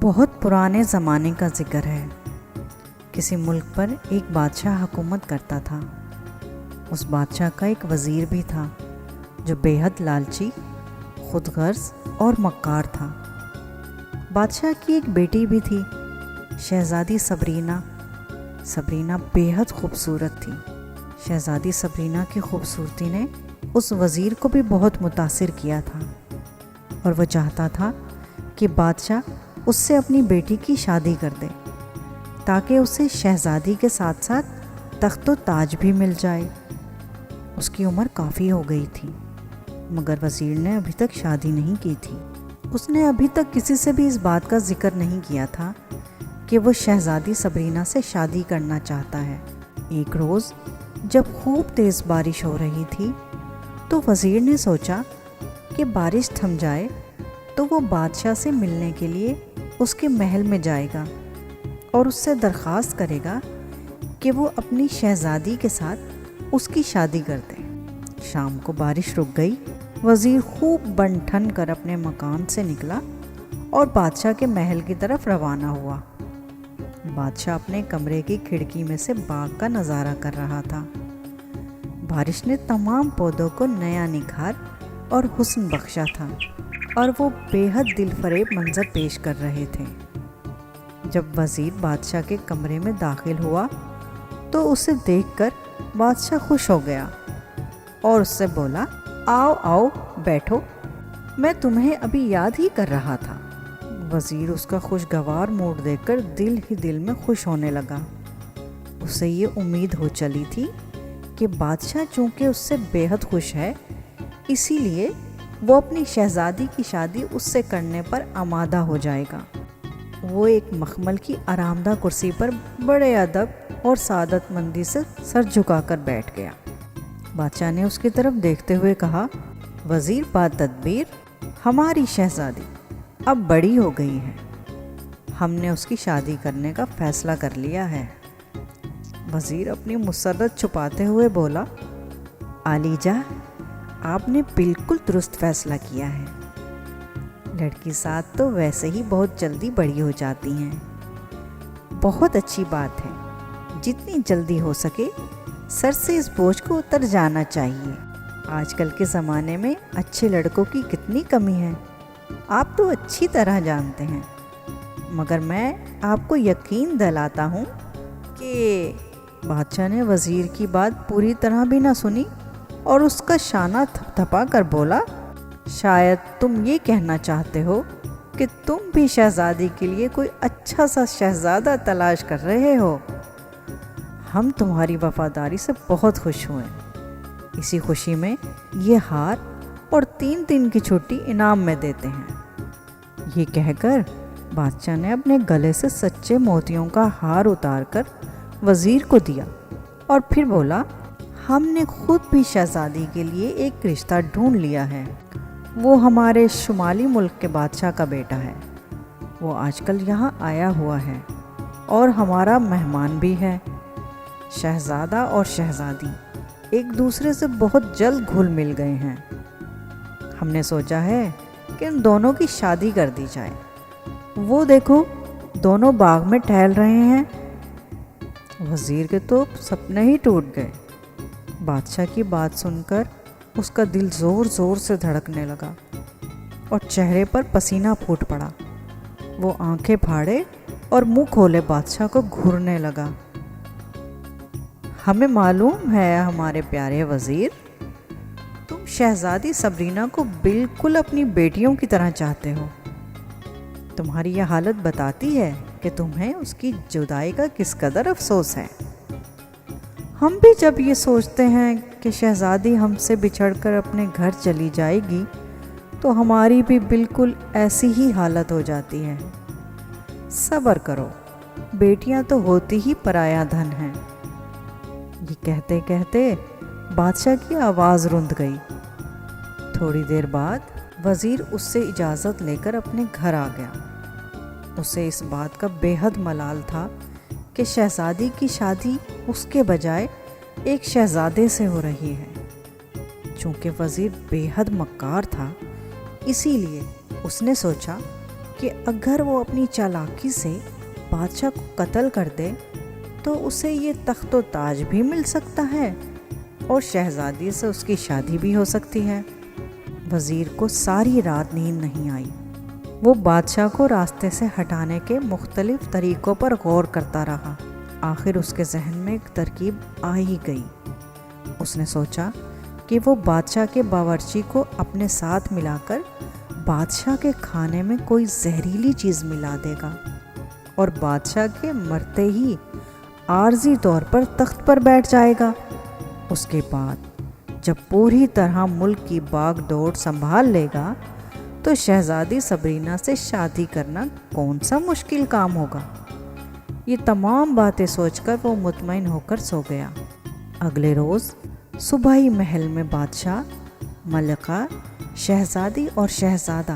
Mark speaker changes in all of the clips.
Speaker 1: بہت پرانے زمانے کا ذکر ہے۔ کسی ملک پر ایک بادشاہ حکومت کرتا تھا۔ اس بادشاہ کا ایک وزیر بھی تھا جو بے حد لالچی، خود غرض اور مکار تھا۔ بادشاہ کی ایک بیٹی بھی تھی، شہزادی صبرینہ۔ صبرینہ بے حد خوبصورت تھی۔ شہزادی صبرینہ کی خوبصورتی نے اس وزیر کو بھی بہت متاثر کیا تھا، اور وہ چاہتا تھا کہ بادشاہ اس سے اپنی بیٹی کی شادی کر دے تاکہ اسے شہزادی کے ساتھ ساتھ تخت و تاج بھی مل جائے۔ اس کی عمر کافی ہو گئی تھی، مگر وزیر نے ابھی تک شادی نہیں کی تھی۔ اس نے ابھی تک کسی سے بھی اس بات کا ذکر نہیں کیا تھا کہ وہ شہزادی صبرینہ سے شادی کرنا چاہتا ہے۔ ایک روز جب خوب تیز بارش ہو رہی تھی تو وزیر نے سوچا کہ بارش تھم جائے تو وہ بادشاہ سے ملنے کے لیے اس کے محل میں جائے گا اور اس سے درخواست کرے گا کہ وہ اپنی شہزادی کے ساتھ اس کی شادی کر دے۔ شام کو بارش رک گئی۔ وزیر خوب بن ٹھن کر اپنے مکان سے نکلا اور بادشاہ کے محل کی طرف روانہ ہوا۔ بادشاہ اپنے کمرے کی کھڑکی میں سے باغ کا نظارہ کر رہا تھا۔ بارش نے تمام پودوں کو نیا نکھار اور حسن بخشا تھا، اور وہ بے حد دل فریب منظر پیش کر رہے تھے۔ جب وزیر بادشاہ کے کمرے میں داخل ہوا تو اسے دیکھ کر بادشاہ خوش ہو گیا اور اس سے بولا، آؤ آؤ بیٹھو، میں تمہیں ابھی یاد ہی کر رہا تھا۔ وزیر اس کا خوشگوار موڈ دیکھ کر دل ہی دل میں خوش ہونے لگا۔ اسے یہ امید ہو چلی تھی کہ بادشاہ چونکہ اس سے بے حد خوش ہے، اسی لیے وہ اپنی شہزادی کی شادی اس سے کرنے پر آمادہ ہو جائے گا۔ وہ ایک مخمل کی آرام دہ کرسی پر بڑے ادب اور سعادت مندی سے سر جھکا کر بیٹھ گیا۔ بادشاہ نے اس کی طرف دیکھتے ہوئے کہا، وزیر با تدبیر، ہماری شہزادی اب بڑی ہو گئی ہے، ہم نے اس کی شادی کرنے کا فیصلہ کر لیا ہے۔ وزیر اپنی مسرت چھپاتے ہوئے بولا، عالیجا، آپ نے بالکل درست فیصلہ کیا ہے۔ لڑکی ساتھ تو ویسے ہی بہت جلدی بڑی ہو جاتی ہیں۔ بہت اچھی بات ہے، جتنی جلدی ہو سکے سر سے اس بوجھ کو اتر جانا چاہیے۔ آج کل کے زمانے میں اچھے لڑکوں کی کتنی کمی ہے، آپ تو اچھی طرح جانتے ہیں، مگر میں آپ کو یقین دلاتا ہوں کہ بادشاہ نے وزیر کی بات پوری طرح بھی نہ سنی اور اس کا شانہ تھپتھپا کر بولا، شاید تم یہ کہنا چاہتے ہو کہ تم بھی شہزادی کے لیے کوئی اچھا سا شہزادہ تلاش کر رہے ہو۔ ہم تمہاری وفاداری سے بہت خوش ہوئے، اسی خوشی میں یہ ہار اور 3 دن کی چھٹی انعام میں دیتے ہیں۔ یہ کہہ کر بادشاہ نے اپنے گلے سے سچے موتیوں کا ہار اتار کر وزیر کو دیا اور پھر بولا، ہم نے خود بھی شہزادی کے لیے ایک رشتہ ڈھونڈ لیا ہے۔ وہ ہمارے شمالی ملک کے بادشاہ کا بیٹا ہے۔ وہ آج کل یہاں آیا ہوا ہے اور ہمارا مہمان بھی ہے۔ شہزادہ اور شہزادی ایک دوسرے سے بہت جلد گھل مل گئے ہیں۔ ہم نے سوچا ہے کہ ان دونوں کی شادی کر دی جائے۔ وہ دیکھو، دونوں باغ میں ٹہل رہے ہیں۔ وزیر کے تو سپنے ہی ٹوٹ گئے۔ بادشاہ کی بات سن کر اس کا دل زور زور سے دھڑکنے لگا اور چہرے پر پسینہ پھوٹ پڑا۔ وہ آنکھیں پھاڑے اور منہ کھولے بادشاہ کو گھورنے لگا۔ ہمیں معلوم ہے ہمارے پیارے وزیر، تم شہزادی صبرینہ کو بالکل اپنی بیٹیوں کی طرح چاہتے ہو۔ تمہاری یہ حالت بتاتی ہے کہ تمہیں اس کی جدائی کا کس قدر افسوس ہے۔ ہم بھی جب یہ سوچتے ہیں کہ شہزادی ہم سے بچھڑ کر اپنے گھر چلی جائے گی تو ہماری بھی بالکل ایسی ہی حالت ہو جاتی ہے۔ صبر کرو، بیٹیاں تو ہوتی ہی پرایا دھن ہیں۔ یہ کہتے کہتے بادشاہ کی آواز رند گئی۔ تھوڑی دیر بعد وزیر اس سے اجازت لے کر اپنے گھر آ گیا۔ اسے اس بات کا بے حد ملال تھا کہ شہزادی کی شادی اس کے بجائے ایک شہزادے سے ہو رہی ہے۔ چونکہ وزیر بے حد مکار تھا، اسی لیے اس نے سوچا کہ اگر وہ اپنی چالاکی سے بادشاہ کو قتل کر دے تو اسے یہ تخت و تاج بھی مل سکتا ہے اور شہزادی سے اس کی شادی بھی ہو سکتی ہے۔ وزیر کو ساری رات نیند نہیں آئی۔ وہ بادشاہ کو راستے سے ہٹانے کے مختلف طریقوں پر غور کرتا رہا۔ آخر اس کے ذہن میں ایک ترکیب آ ہی گئی۔ اس نے سوچا کہ وہ بادشاہ کے باورچی کو اپنے ساتھ ملا کر بادشاہ کے کھانے میں کوئی زہریلی چیز ملا دے گا اور بادشاہ کے مرتے ہی عارضی طور پر تخت پر بیٹھ جائے گا۔ اس کے بعد جب پوری طرح ملک کی باغ دوڑ سنبھال لے گا تو شہزادی صبرینہ سے شادی کرنا کون سا مشکل کام ہوگا۔ یہ تمام باتیں سوچ کر وہ مطمئن ہو کر سو گیا۔ اگلے روز صبح ہی محل میں بادشاہ، ملکہ، شہزادی اور شہزادہ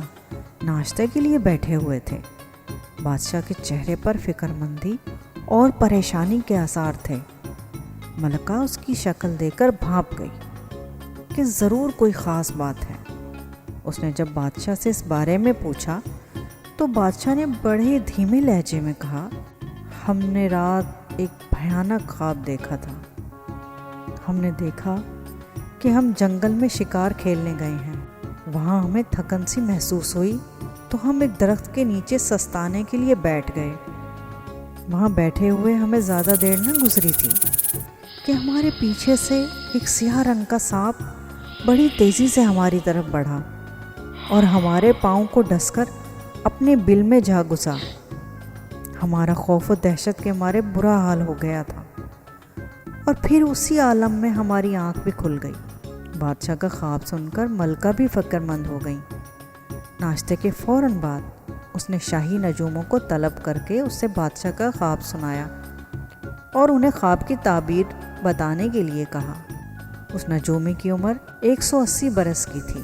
Speaker 1: ناشتے کے لیے بیٹھے ہوئے تھے۔ بادشاہ کے چہرے پر فکر مندی اور پریشانی کے آثار تھے۔ ملکہ اس کی شکل دیکھ کر بھانپ گئی کہ ضرور کوئی خاص بات ہے۔ اس نے جب بادشاہ سے اس بارے میں پوچھا تو بادشاہ نے بڑے دھیمے لہجے میں کہا، ہم نے رات ایک بھیانک خواب دیکھا تھا۔ ہم نے دیکھا کہ ہم جنگل میں شکار کھیلنے گئے ہیں۔ وہاں ہمیں تھکن سی محسوس ہوئی تو ہم ایک درخت کے نیچے سستانے کے لیے بیٹھ گئے۔ وہاں بیٹھے ہوئے ہمیں زیادہ دیر نہ گزری تھی کہ ہمارے پیچھے سے ایک سیاہ رنگ کا سانپ بڑی تیزی سے ہماری طرف بڑھا اور ہمارے پاؤں کو ڈس کر اپنے بل میں جا گھسا۔ ہمارا خوف و دہشت کے مارے برا حال ہو گیا تھا اور پھر اسی عالم میں ہماری آنکھ بھی کھل گئی۔ بادشاہ کا خواب سن کر ملکہ بھی فکر مند ہو گئی۔ ناشتے کے فوراً بعد اس نے شاہی نجوموں کو طلب کر کے اس سے بادشاہ کا خواب سنایا اور انہیں خواب کی تعبیر بتانے کے لیے کہا۔ اس نجومی کی عمر 180 برس کی تھی۔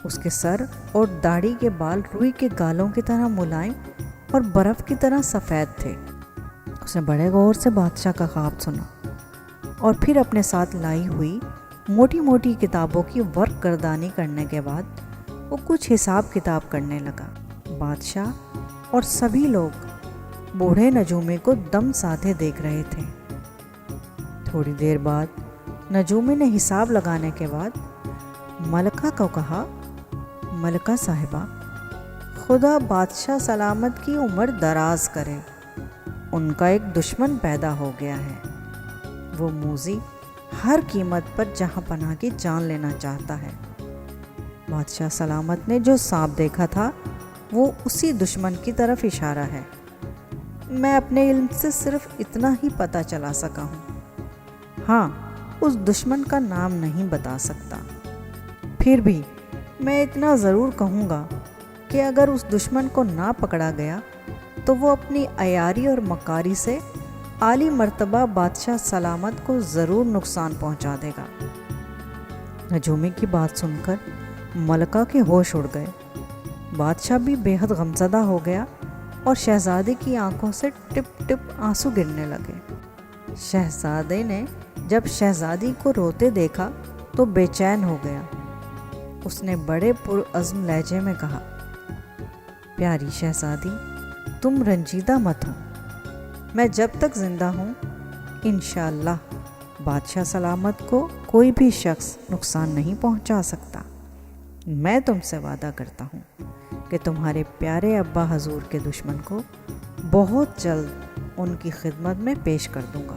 Speaker 1: اس کے سر اور داڑھی کے بال روئی کے گالوں کی طرح ملائم اور برف کی طرح سفید تھے۔ اس نے بڑے غور سے بادشاہ کا خواب سنا اور پھر اپنے ساتھ لائی ہوئی موٹی موٹی کتابوں کی ورق گردانی کرنے کے بعد وہ کچھ حساب کتاب کرنے لگا۔ بادشاہ اور سبھی لوگ بوڑھے نجومی کو دم سادھے دیکھ رہے تھے۔ تھوڑی دیر بعد نجومی نے حساب لگانے کے بعد ملکہ کو کہا، ملکہ صاحبہ، خدا بادشاہ سلامت کی عمر دراز کرے۔ ان کا ایک دشمن پیدا ہو گیا ہے۔ وہ موذی ہر قیمت پر جہاں پناہ کی جان لینا چاہتا ہے۔ بادشاہ سلامت نے جو سانپ دیکھا تھا وہ اسی دشمن کی طرف اشارہ ہے۔ میں اپنے علم سے صرف اتنا ہی پتہ چلا سکا ہوں۔ ہاں، اس دشمن کا نام نہیں بتا سکتا۔ پھر بھی میں اتنا ضرور کہوں گا کہ اگر اس دشمن کو نہ پکڑا گیا تو وہ اپنی عیاری اور مکاری سے عالی مرتبہ بادشاہ سلامت کو ضرور نقصان پہنچا دے گا۔ نجومی کی بات سن کر ملکہ کے ہوش اڑ گئے۔ بادشاہ بھی بے حد غمزدہ ہو گیا اور شہزادے کی آنکھوں سے ٹپ ٹپ آنسو گرنے لگے۔ شہزادے نے جب شہزادی کو روتے دیکھا تو بے چین ہو گیا۔ اس نے بڑے پرعزم لہجے میں کہا، پیاری شہزادی، تم رنجیدہ مت ہو۔ میں جب تک زندہ ہوں انشاءاللہ بادشاہ سلامت کو کوئی بھی شخص نقصان نہیں پہنچا سکتا۔ میں تم سے وعدہ کرتا ہوں کہ تمہارے پیارے ابا حضور کے دشمن کو بہت جلد ان کی خدمت میں پیش کر دوں گا۔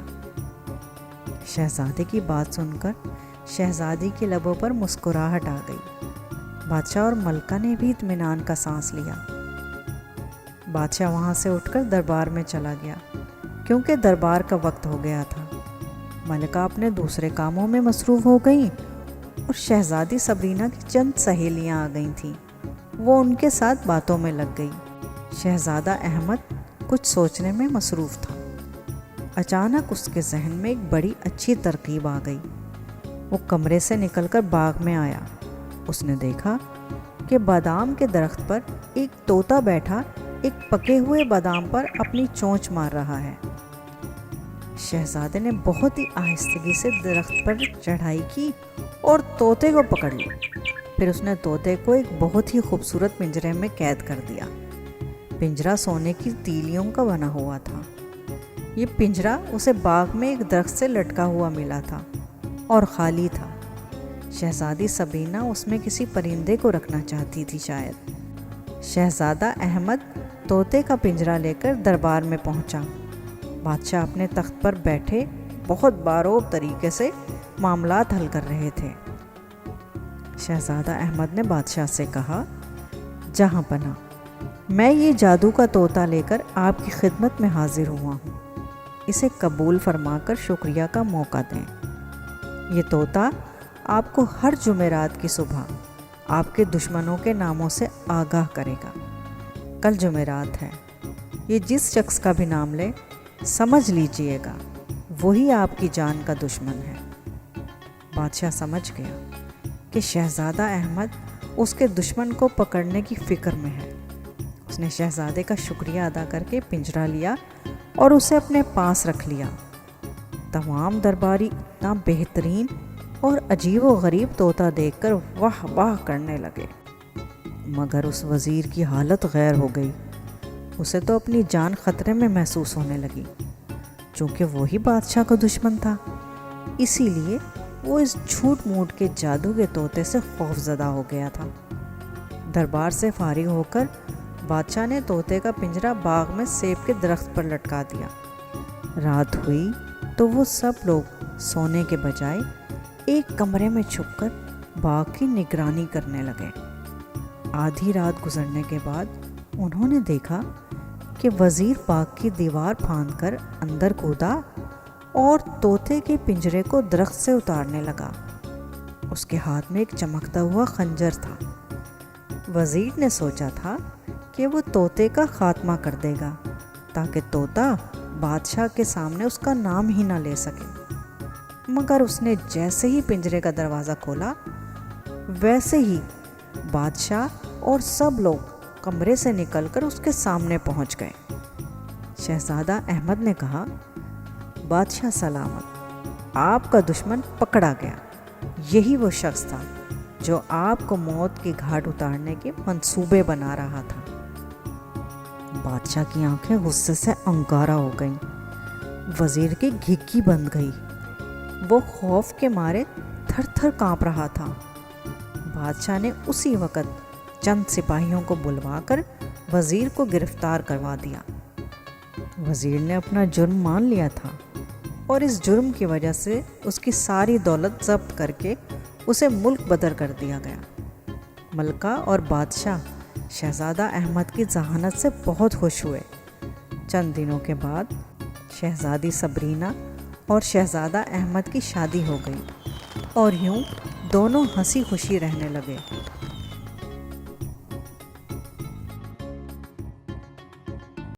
Speaker 1: شہزادے کی بات سن کر شہزادی کے لبوں پر مسکراہٹ آ گئی۔ بادشاہ اور ملکہ نے بھی اطمینان کا سانس لیا۔ بادشاہ وہاں سے اٹھ کر دربار میں چلا گیا کیونکہ دربار کا وقت ہو گیا تھا۔ ملکہ اپنے دوسرے کاموں میں مصروف ہو گئیں اور شہزادی صبرینہ کی چند سہیلیاں آ گئی تھیں۔ وہ ان کے ساتھ باتوں میں لگ گئی۔ شہزادہ احمد کچھ سوچنے میں مصروف تھا۔ اچانک اس کے ذہن میں ایک بڑی اچھی ترکیب آ گئی۔ وہ کمرے سے نکل کر باغ میں آیا۔ اس نے دیکھا کہ بادام کے درخت پر ایک طوطا بیٹھا ایک پکے ہوئے بادام پر اپنی چونچ مار رہا ہے۔ شہزادے نے بہت ہی آہستگی سے درخت پر چڑھائی کی اور طوطے کو پکڑ لیا۔ پھر اس نے طوطے کو ایک بہت ہی خوبصورت پنجرے میں قید کر دیا۔ پنجرا سونے کی تیلیوں کا بنا ہوا تھا۔ یہ پنجرا اسے باغ میں ایک درخت سے لٹکا ہوا ملا تھا اور خالی تھا۔ شہزادی سبینہ اس میں کسی پرندے کو رکھنا چاہتی تھی شاید۔ شہزادہ احمد طوطے کا پنجرا لے کر دربار میں پہنچا۔ بادشاہ اپنے تخت پر بیٹھے بہت باروب طریقے سے معاملات حل کر رہے تھے۔ شہزادہ احمد نے بادشاہ سے کہا، جہاں پناہ، میں یہ جادو کا طوطا لے کر آپ کی خدمت میں حاضر ہوا ہوں، اسے قبول فرما کر شکریہ کا موقع دیں۔ یہ طوطا آپ کو ہر جمعرات کی صبح آپ کے دشمنوں کے ناموں سے آگاہ کرے گا۔ کل جمعرات ہے، یہ جس شخص کا بھی نام لے سمجھ لیجئے گا وہی آپ کی جان کا دشمن ہے۔ بادشاہ سمجھ گیا کہ شہزادہ احمد اس کے دشمن کو پکڑنے کی فکر میں ہے۔ اس نے شہزادے کا شکریہ ادا کر کے پنجرا لیا اور اسے اپنے پاس رکھ لیا۔ تمام درباری اتنا بہترین اور عجیب و غریب طوطا دیکھ کر واہ واہ کرنے لگے، مگر اس وزیر کی حالت غیر ہو گئی۔ اسے تو اپنی جان خطرے میں محسوس ہونے لگی، چونکہ وہی بادشاہ کا دشمن تھا۔ اسی لیے وہ اس جھوٹ موٹ کے جادو کے طوطے سے خوف زدہ ہو گیا تھا۔ دربار سے فارغ ہو کر بادشاہ نے طوطے کا پنجرا باغ میں سیب کے درخت پر لٹکا دیا۔ رات ہوئی تو وہ سب لوگ سونے کے بجائے ایک کمرے میں چھپ کر باغ کی نگرانی کرنے لگے۔ آدھی رات گزرنے کے بعد انہوں نے دیکھا کہ وزیر باغ کی دیوار پھاند کر اندر کودا اور طوطے کے پنجرے کو درخت سے اتارنے لگا۔ اس کے ہاتھ میں ایک چمکتا ہوا خنجر تھا۔ وزیر نے سوچا تھا کہ وہ طوطے کا خاتمہ کر دے گا تاکہ طوطا بادشاہ کے سامنے اس کا نام ہی نہ لے سکے، مگر اس نے جیسے ہی پنجرے کا دروازہ کھولا ویسے ہی بادشاہ اور سب لوگ کمرے سے نکل کر اس کے سامنے پہنچ گئے۔ شہزادہ احمد نے کہا، بادشاہ سلامت، آپ کا دشمن پکڑا گیا۔ یہی وہ شخص تھا جو آپ کو موت کی گھاٹ اتارنے کے منصوبے بنا رہا تھا۔ بادشاہ کی آنکھیں غصے سے انگارہ ہو گئیں، وزیر کی گھگی بند گئی، وہ خوف کے مارے تھر تھر کانپ رہا تھا۔ بادشاہ نے اسی وقت چند سپاہیوں کو بلوا کر وزیر کو گرفتار کروا دیا۔ وزیر نے اپنا جرم مان لیا تھا اور اس جرم کی وجہ سے اس کی ساری دولت ضبط کر کے اسے ملک بدر کر دیا گیا۔ ملکہ اور بادشاہ شہزادہ احمد کی ذہانت سے بہت خوش ہوئے۔ چند دنوں کے بعد شہزادی سبرینہ اور شہزادہ احمد کی شادی ہو گئی اور یوں دونوں ہنسی خوشی رہنے لگے۔